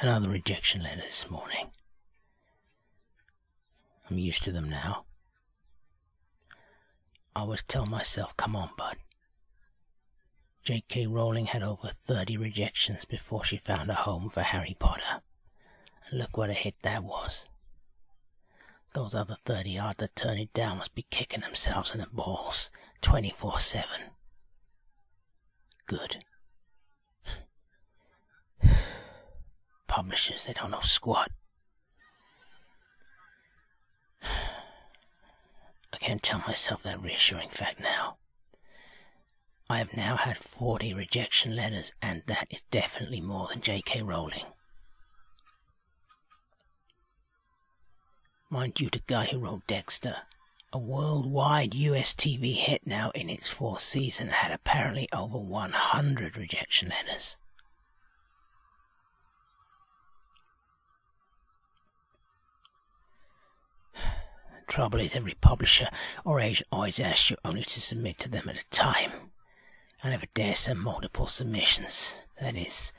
Another rejection letter this morning. I'm used to them now. I always tell myself, come on, bud. J.K. Rowling had over 30 rejections before she found a home for Harry Potter. And look what a hit that was. Those other 30 odd that turned it down must be kicking themselves in the balls 24/7. Good. Publishers, they don't know squat. I can't tell myself that reassuring fact now. I have now had 40 rejection letters, and that is definitely more than J.K. Rowling. Mind you, the guy who wrote Dexter, a worldwide US TV hit now in its 4th season, had apparently over 100 rejection letters. The trouble is, every publisher or agent always asks you only to submit to them at a time. I never dare send multiple submissions. That is,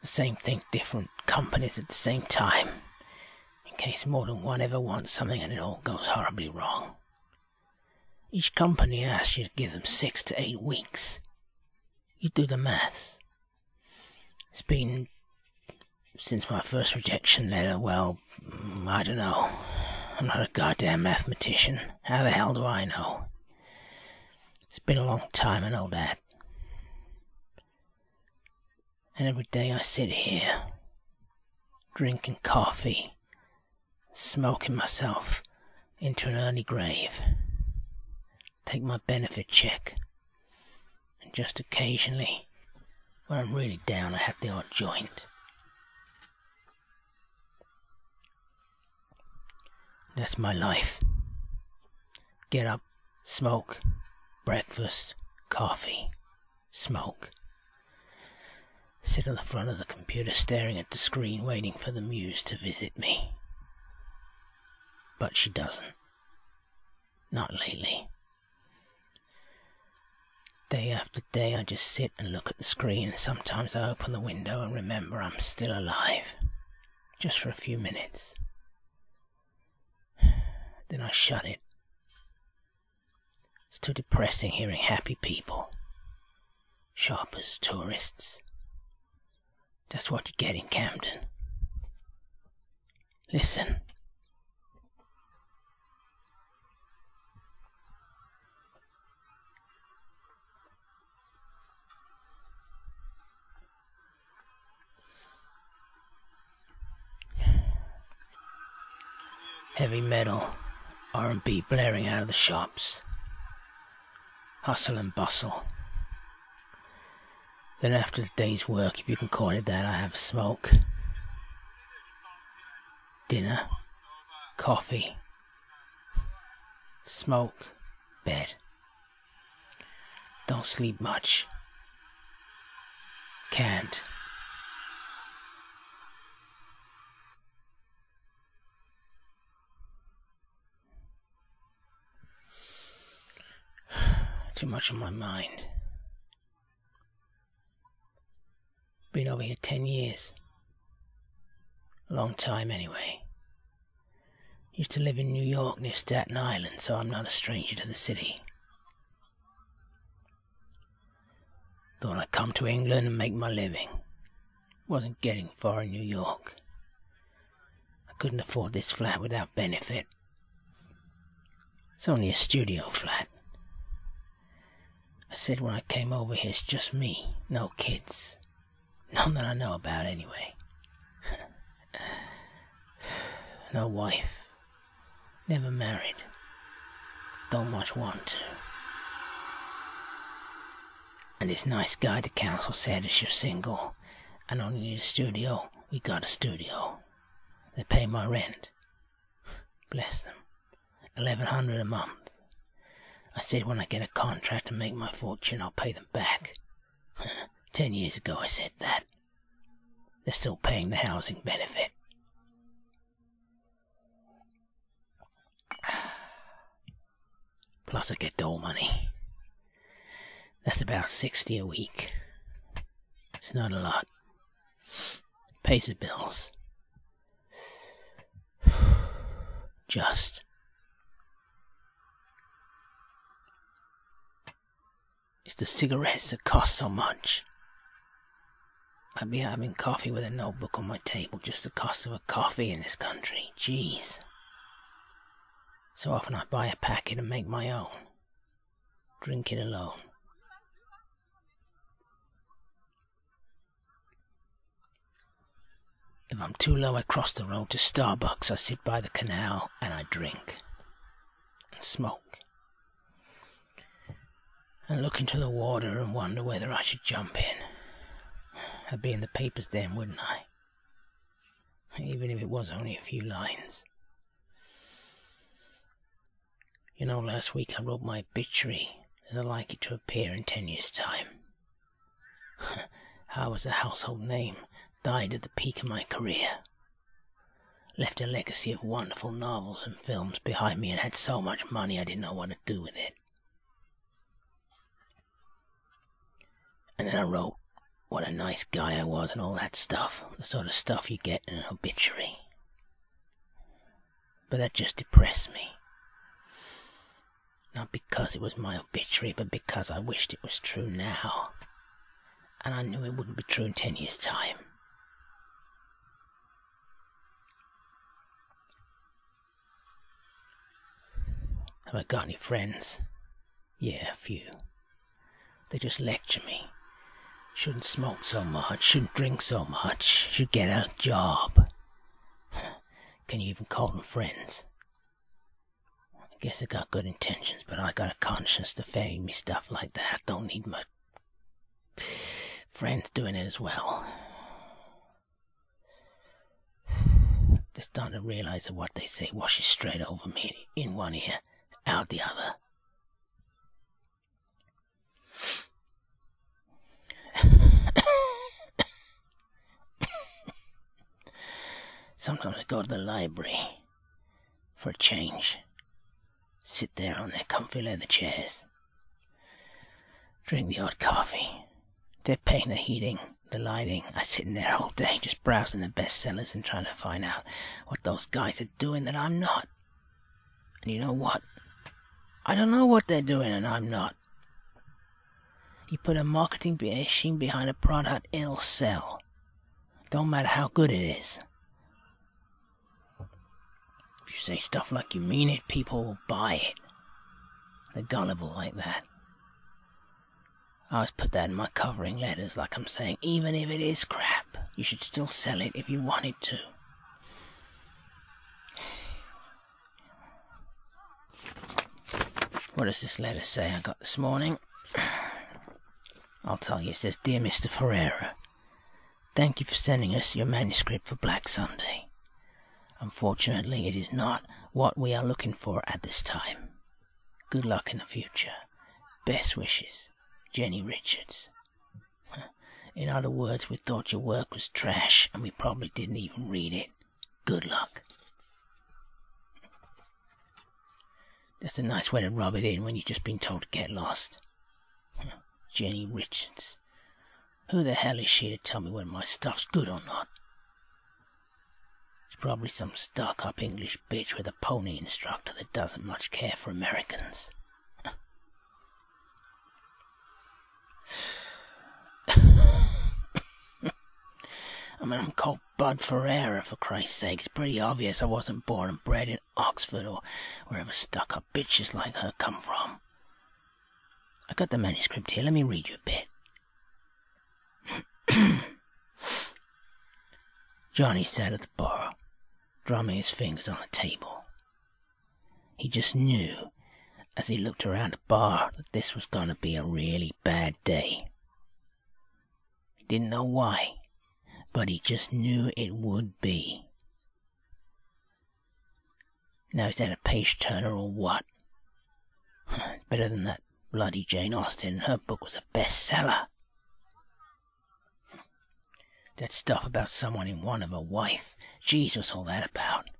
the same thing, different companies at the same time, in case more than one ever wants something and it all goes horribly wrong. Each company asks you to give them 6 to 8 weeks. You do the maths. It's been since my first rejection letter, well, I don't know. I'm not a goddamn mathematician. How the hell do I know? It's been a long time, I know that. And every day I sit here, drinking coffee, smoking myself into an early grave, take my benefit check, and just occasionally, when I'm really down, I have the odd joint. That's my life. Get up, smoke, breakfast, coffee, smoke. Sit on the front of the computer staring at the screen waiting for the muse to visit me. But she doesn't. Not lately. Day after day I just sit and look at the screen, and sometimes I open the window and remember I'm still alive. Just for a few minutes. Then I shut it. It's too depressing hearing happy people. Shoppers, tourists. That's what you get in Camden. Listen. Heavy metal, R&B blaring out of the shops. Hustle and bustle. Then after the day's work, if you can call it that, I have a smoke. Dinner. Coffee. Smoke. Bed. Don't sleep much. Can't. Too much on my mind. Been over here 10 years. A long time anyway. Used to live in New York near Staten Island, so I'm not a stranger to the city. Thought I'd come to England and make my living. Wasn't getting far in New York. I couldn't afford this flat without benefit. It's only a studio flat. I said when I came over here, it's just me, no kids. None that I know about anyway. No wife. Never married. Don't much want to. And this nice guy at the council said if you're single and only need a studio, we got a studio. They pay my rent. Bless them. $1,100 a month. I said when I get a contract and make my fortune, I'll pay them back. 10 years ago I said that. They're still paying the housing benefit. Plus I get dole money. That's about $60 a week. It's not a lot. pays the bills. Just. It's the cigarettes that cost so much. I'd be having coffee with a notebook on my table, just the cost of a coffee in this country. Jeez. So often I buy a packet and make my own. Drink it alone. If I'm too low, I cross the road to Starbucks. I sit by the canal and I drink. And smoke. And look into the water and wonder whether I should jump in. I'd be in the papers then, wouldn't I? Even if it was only a few lines. You know, last week I wrote my obituary as I like it to appear in 10 years' time. I was a household name, died at the peak of my career. Left a legacy of wonderful novels and films behind me and had so much money I didn't know what to do with it. And then I wrote what a nice guy I was and all that stuff, the sort of stuff you get in an obituary. But that just depressed me. Not because it was my obituary, but because I wished it was true now. And I knew it wouldn't be true in 10 years' time. Have I got any friends? Yeah, a few. They just lecture me. Shouldn't smoke so much, shouldn't drink so much, should get a job. Can you even call them friends? I guess they got good intentions, but I got a conscience to feed me stuff like that. I don't need my friends doing it as well. They're starting to realize that what they say washes straight over me, in one ear, out the other. Sometimes I go to the library for a change. Sit there on their comfy leather chairs. Drink the odd coffee. They're paying the heating, the lighting. I sit in there all day just browsing the bestsellers and trying to find out what those guys are doing that I'm not. And you know what? I don't know what they're doing and I'm not. You put a marketing machine behind a product, it'll sell. Don't matter how good it is. If you say stuff like you mean it, people will buy it. They're gullible like that. I always put that in my covering letters, like I'm saying, even if it is crap, you should still sell it if you wanted to. What does this letter say I got this morning? I'll tell you, it says, Dear Mr. Ferreira, thank you for sending us your manuscript for Black Sunday. Unfortunately, it is not what we are looking for at this time. Good luck in the future. Best wishes, Jenny Richards. In other words, we thought your work was trash and we probably didn't even read it. Good luck. That's a nice way to rub it in when you've just been told to get lost. Jenny Richards. Who the hell is she to tell me whether my stuff's good or not? She's probably some stuck-up English bitch with a pony instructor that doesn't much care for Americans. I mean, I'm called Bud Ferreira, for Christ's sake. It's pretty obvious I wasn't born and bred in Oxford or wherever stuck-up bitches like her come from. I got the manuscript here. Let me read you a bit. Johnny sat at the bar, drumming his fingers on the table. He just knew, as he looked around the bar, that this was going to be a really bad day. He didn't know why, but he just knew it would be. Now, is that a page-turner or what? Better than that bloody Jane Austen. Her book was a bestseller. That stuff about someone in want of a wife. Geez, what's all that about?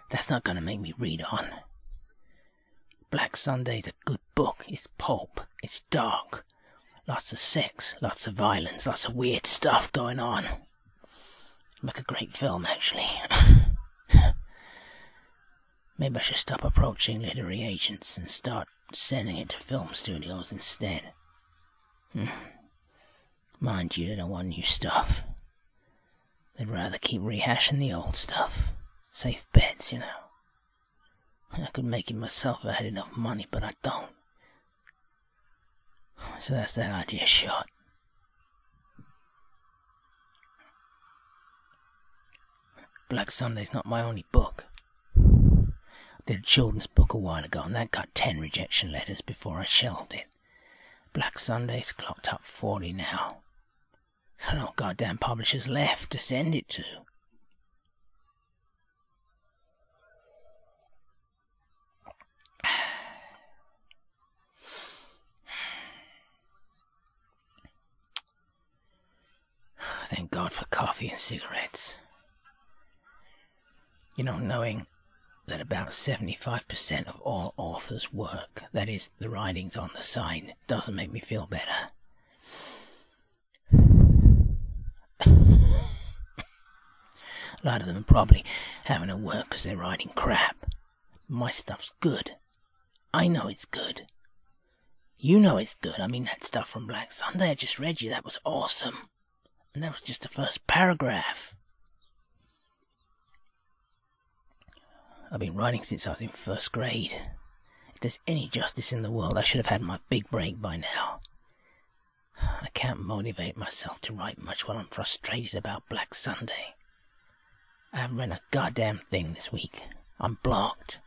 That's not going to make me read on. Black Sunday's a good book. It's pulp. It's dark. Lots of sex, lots of violence, lots of weird stuff going on. Make a great film, actually. Maybe I should stop approaching literary agents and start sending it to film studios instead. Mind you, they don't want new stuff. They'd rather keep rehashing the old stuff. Safe bets, you know. I could make it myself if I had enough money, but I don't. So that's that idea shot. Black Sunday's not my only book. I did a children's book a while ago, and that got 10 rejection letters before I shelved it. Black Sunday's clocked up 40 now. So no goddamn publishers left to send it to. Thank God for coffee and cigarettes. You know, knowing that about 75% of all authors' work, that is, the writings on the side, doesn't make me feel better. A lot of them are probably having to work because they're writing crap. My stuff's good. I know it's good. You know it's good. I mean, that stuff from Black Sunday I just read you, that was awesome. And that was just the first paragraph. I've been writing since I was in first grade. If there's any justice in the world, I should have had my big break by now. I can't motivate myself to write much while I'm frustrated about Black Sunday. I haven't read a goddamn thing this week. I'm blocked.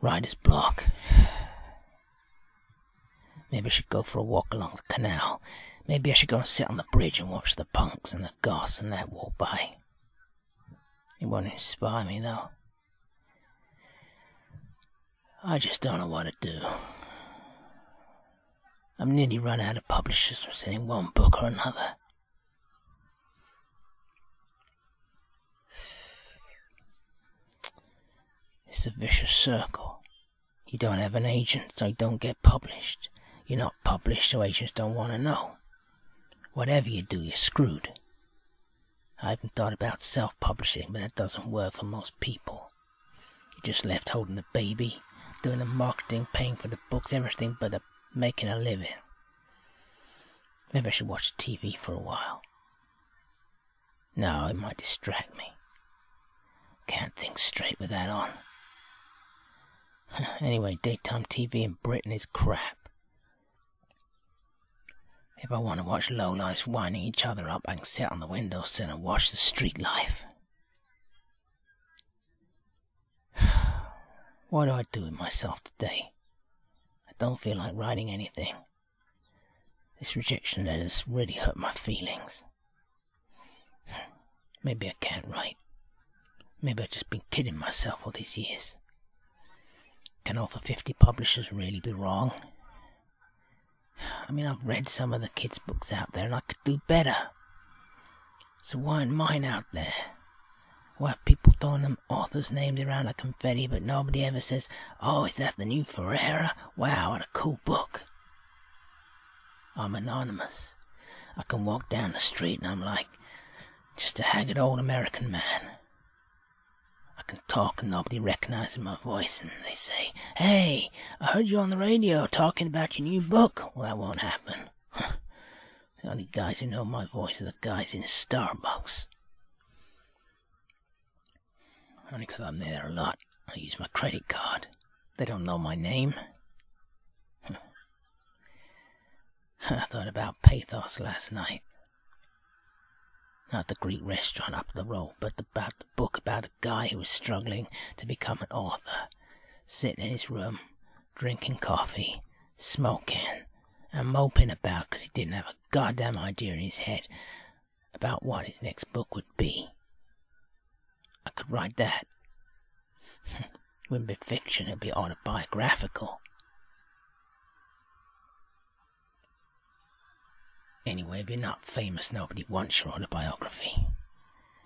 Writer's block. Maybe I should go for a walk along the canal. Maybe I should go and sit on the bridge and watch the punks and the goths and that walk by. It won't inspire me, though. I just don't know what to do. I'm nearly run out of publishers for sending one book or another. It's a vicious circle. You don't have an agent, so you don't get published. You're not published, so agents don't want to know. Whatever you do, you're screwed. I haven't thought about self-publishing, but that doesn't work for most people. You're just left holding the baby, doing the marketing, paying for the books, everything but making a living. Maybe I should watch TV for a while. No, it might distract me. Can't think straight with that on. Anyway, daytime TV in Britain is crap. If I want to watch lowlifes winding each other up, I can sit on the windowsill and watch the street life. What do I do with myself today? I don't feel like writing anything. This rejection letter's really hurt my feelings. Maybe I can't write. Maybe I've just been kidding myself all these years. Can over 50 publishers really be wrong? I mean, I've read some of the kids' books out there and I could do better. So why aren't mine out there? Why are people throwing them authors' names around like confetti, but nobody ever says, "Oh, is that the new Ferreira? Wow, what a cool book." I'm anonymous. I can walk down the street and I'm like just a haggard old American man. I can talk and nobody recognizes my voice, and they say, "Hey, I heard you on the radio talking about your new book." Well, that won't happen. The only guys who know my voice are the guys in Starbucks. Only because I'm there a lot. I use my credit card. They don't know my name. I thought about pathos last night. Not the Greek restaurant up the road, but about the book about a guy who was struggling to become an author, sitting in his room, drinking coffee, smoking, and moping about because he didn't have a goddamn idea in his head about what his next book would be. I could write that. It wouldn't be fiction, it'd be autobiographical. Anyway, if you're not famous, nobody wants your autobiography.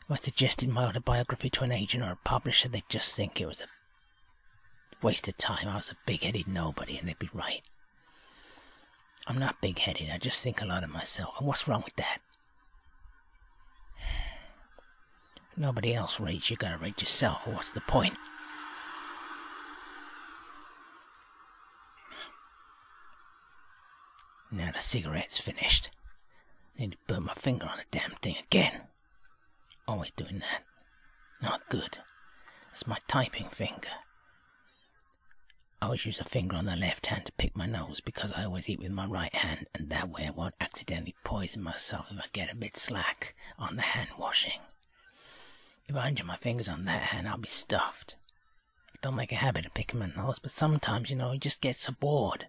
If I suggested my autobiography to an agent or a publisher, they'd just think it was a waste of time. I was a big-headed nobody, and they'd be right. I'm not big-headed, I just think a lot of myself, and what's wrong with that? Nobody else rates, you gotta rate yourself, or what's the point? Now the cigarette's finished. Need to burn my finger on the damn thing again. Always doing that. Not good. It's my typing finger. I always use a finger on the left hand to pick my nose because I always eat with my right hand, and that way I won't accidentally poison myself if I get a bit slack on the hand washing. If I injure my fingers on that hand, I'll be stuffed. I don't make a habit of picking my nose, but sometimes, you just get so bored.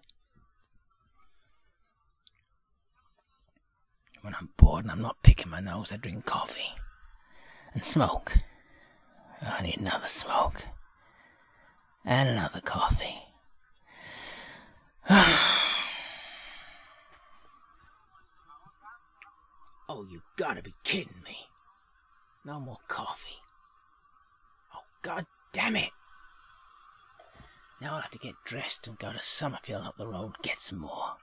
When I'm bored and I'm not picking my nose, I drink coffee. And smoke. I need another smoke. And another coffee. Oh, you gotta be kidding me. No more coffee. Oh, god damn it. Now I'll have to get dressed and go to Summerfield up the road and get some more.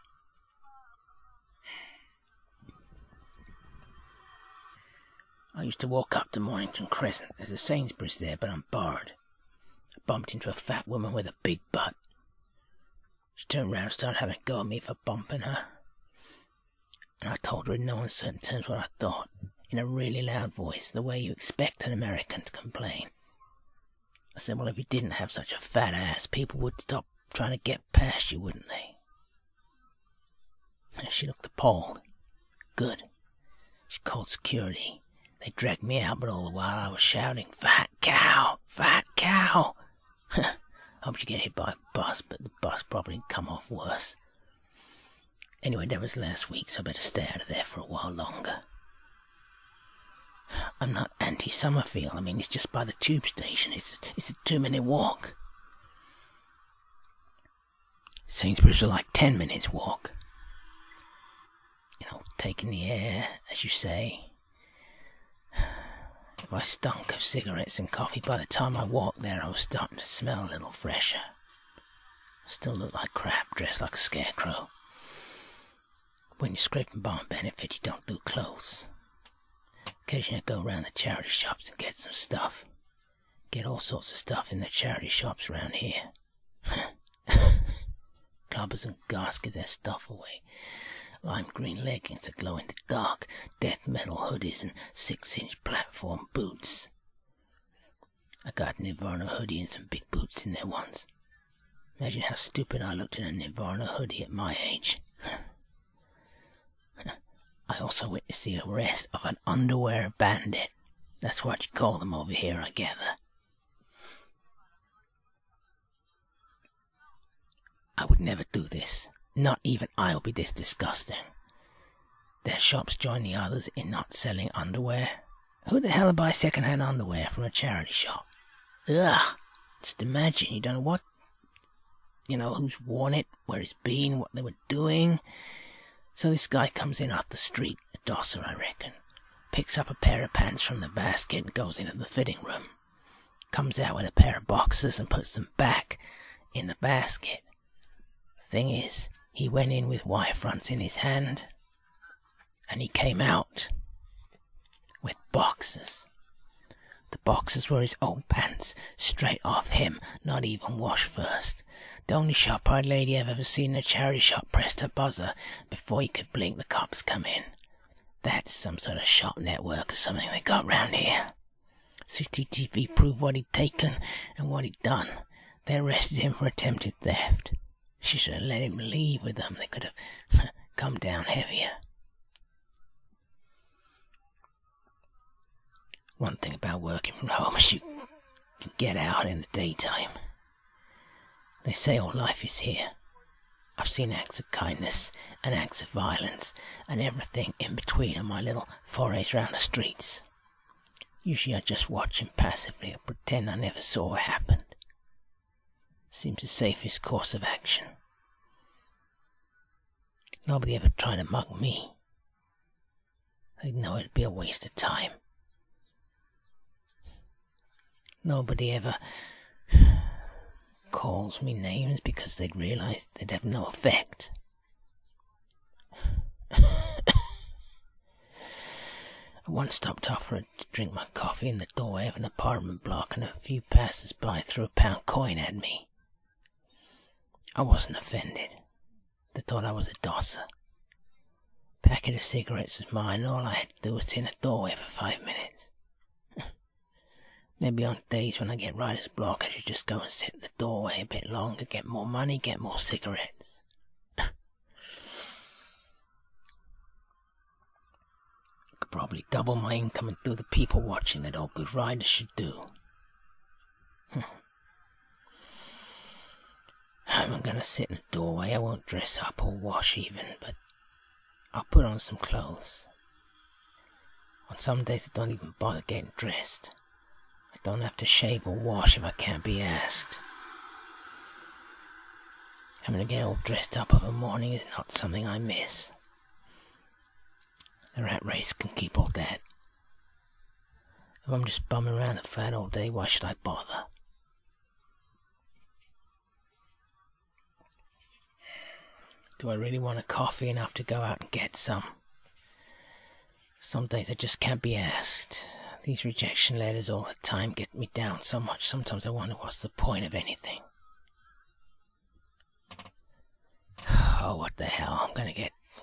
I used to walk up to Mornington Crescent. There's a Sainsbury's there, but I'm bored. I bumped into a fat woman with a big butt. She turned round and started having a go at me for bumping her. And I told her in no uncertain terms what I thought, in a really loud voice, the way you expect an American to complain. I said, well, if you didn't have such a fat ass, people would stop trying to get past you, wouldn't they? And she looked appalled. Good. She called security. They dragged me out, but all the while I was shouting, "Fat cow! Fat cow!" Hope you get hit by a bus, but the bus probably come off worse. Anyway, that was last week, so I better stay out of there for a while longer. I'm not anti-Summerfield. I mean, it's just by the tube station. It's a 2-minute walk. Sainsbury's are like 10 minutes walk. Taking the air, as you say. If I stunk of cigarettes and coffee, by the time I walked there I was starting to smell a little fresher. I still look like crap, dressed like a scarecrow. When you're scraping by on benefit, you don't do clothes. Occasionally I go around the charity shops and get some stuff. Get all sorts of stuff in the charity shops around here. Clubbers and gas give their stuff away. Lime green leggings that glow in the dark, death metal hoodies and 6-inch platform boots. I got a Nirvana hoodie and some big boots in there once. Imagine how stupid I looked in a Nirvana hoodie at my age. I also witnessed the arrest of an underwear bandit. That's what you call them over here, I gather. I would never do this. Not even I will be this disgusting. Their shops join the others in not selling underwear. Who the hell would buy second-hand underwear from a charity shop? Ugh! Just imagine, you don't know what... who's worn it, where it's been, what they were doing. So this guy comes in off the street, a dosser I reckon, picks up a pair of pants from the basket and goes into the fitting room. Comes out with a pair of boxers and puts them back in the basket. Thing is, he went in with wire fronts in his hand, and he came out with boxers. The boxers were his old pants, straight off him, not even washed first. The only shop-eyed lady I've ever seen in a charity shop pressed her buzzer before he could blink. The cops come in. That's some sort of shop network or something they got round here. CCTV proved what he'd taken and what he'd done. They arrested him for attempted theft. She should have let him leave with them. They could have come down heavier. One thing about working from home is you can get out in the daytime. They say all life is here. I've seen acts of kindness and acts of violence and everything in between on my little forays around the streets. Usually I just watch impassively and pretend I never saw what happened. Seems the safest course of action. Nobody ever tried to mug me. They'd know it'd be a waste of time. Nobody ever calls me names because they'd realize they'd have no effect. I once stopped off to drink my coffee in the doorway of an apartment block, and a few passers-by threw a £1 coin at me. I wasn't offended. They thought I was a dosser. Packet of cigarettes was mine, and all I had to do was sit in a doorway for 5 minutes. Maybe on days when I get writer's block, I should just go and sit in the doorway a bit longer, get more money, get more cigarettes. Could probably double my income and do the people watching that all good writers should do. I'm gonna sit in the doorway. I won't dress up or wash even, but I'll put on some clothes. On some days I don't even bother getting dressed. I don't have to shave or wash if I can't be asked. Having to get all dressed up of a morning is not something I miss. The rat race can keep all that. If I'm just bumming around the flat all day, why should I bother? Do I really want a coffee enough to go out and get some? Some days I just can't be asked. These rejection letters all the time get me down so much, sometimes I wonder what's the point of anything. Oh, what the hell, I'm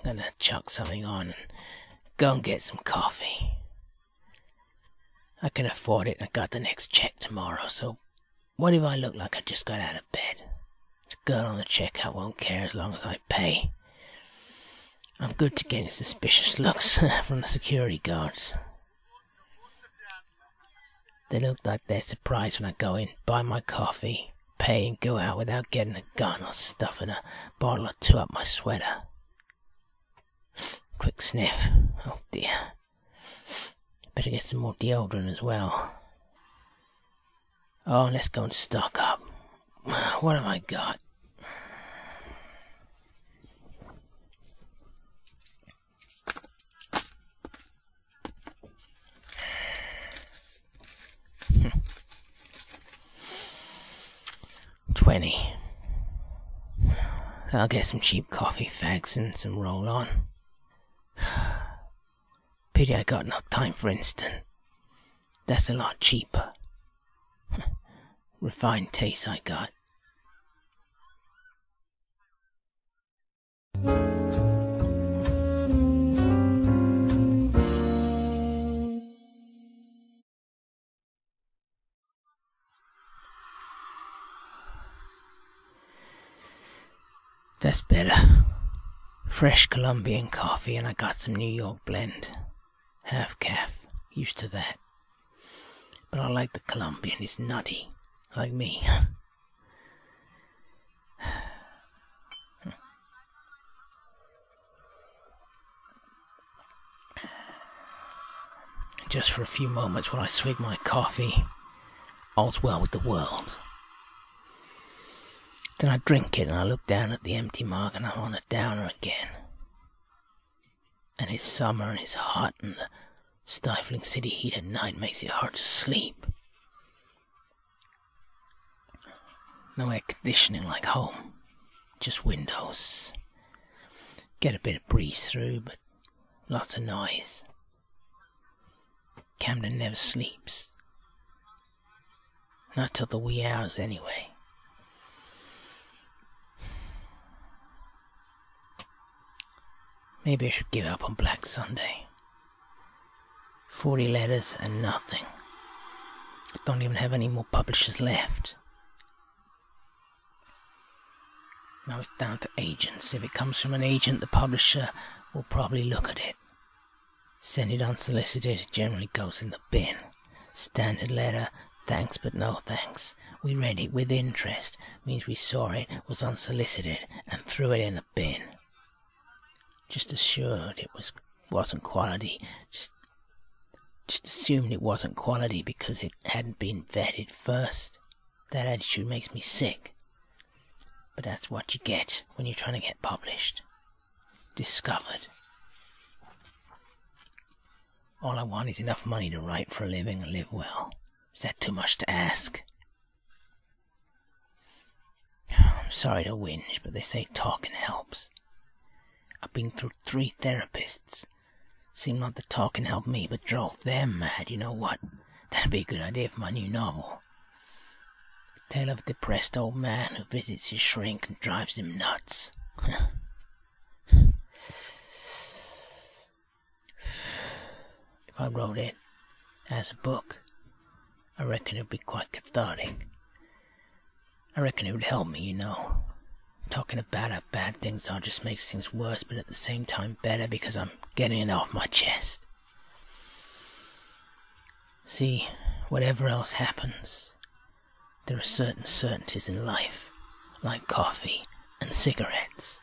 gonna chuck something on and go and get some coffee. I can afford it, and I got the next check tomorrow, so what if I look like I just got out of bed? The girl on the checkout won't care as long as I pay. I'm good to getting suspicious looks from the security guards. They look like they're surprised when I go in, buy my coffee, pay and go out without getting a gun or stuffing a bottle or two up my sweater. Quick sniff. Oh dear. Better get some more deodorant as well. Oh, let's go and stock up. What have I got? $20. I'll get some cheap coffee fags and some roll-on. Pity I got no time for instant. That's a lot cheaper. Refined taste I got. That's better. Fresh Colombian coffee, and I got some New York blend. Half calf. Used to that. But I like the Colombian. It's nutty. Like me. Just for a few moments while I swig my coffee, all's well with the world. Then I drink it and I look down at the empty mug and I'm on a downer again. And it's summer and it's hot and the stifling city heat at night makes it hard to sleep. No air conditioning like home, just windows. Get a bit of breeze through, but lots of noise. Camden never sleeps. Not till the wee hours anyway. Maybe I should give up on Black Sunday. 40 letters and nothing. I don't even have any more publishers left. Now it's down to agents. If it comes from an agent, the publisher will probably look at it. Send it unsolicited, it generally goes in the bin. Standard letter, thanks but no thanks. We read it with interest, means we saw it was unsolicited and threw it in the bin. Just assured it wasn't quality. Just assumed it wasn't quality because it hadn't been vetted first. That attitude makes me sick. But that's what you get when you're trying to get published. Discovered. All I want is enough money to write for a living and live well. Is that too much to ask? I'm sorry to whinge, but they say talking helps. I've been through 3 therapists. Seemed like the talking helped me, but drove them mad. You know what? That'd be a good idea for my new novel. A tale of a depressed old man who visits his shrink and drives him nuts. If I wrote it as a book, I reckon it would be quite cathartic. I reckon it would help me, you know. Talking about how bad things are just makes things worse, but at the same time better because I'm getting it off my chest. See, whatever else happens, there are certain certainties in life, like coffee and cigarettes.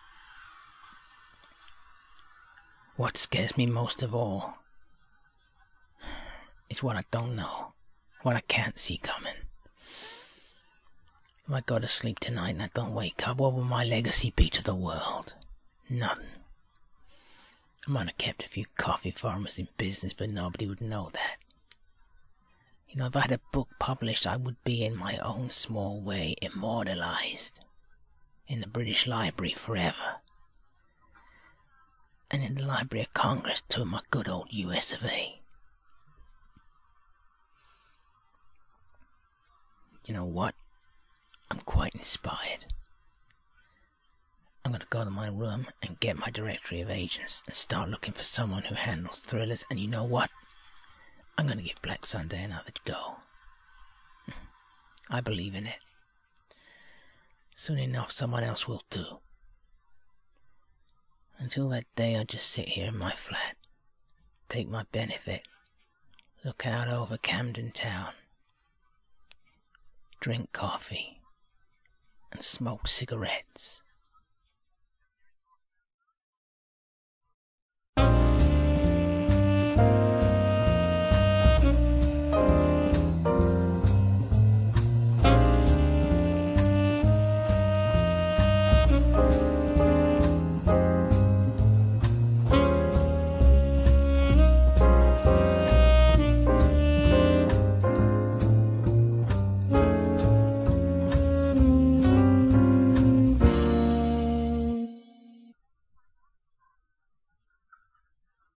What scares me most of all is what I don't know, what I can't see coming. If I go to sleep tonight and I don't wake up, what will my legacy be to the world? Nothing. I might have kept a few coffee farmers in business, but nobody would know that. You know, if I had a book published, I would be, in my own small way, immortalized in the British Library forever. And in the Library of Congress too, my good old US of A. You know what? I'm quite inspired. I'm going to go to my room and get my directory of agents and start looking for someone who handles thrillers, and you know what? I'm going to give Black Sunday another go. I believe in it. Soon enough, someone else will too. Until that day, I just sit here in my flat, take my benefit, look out over Camden town, drink coffee, and smoke cigarettes.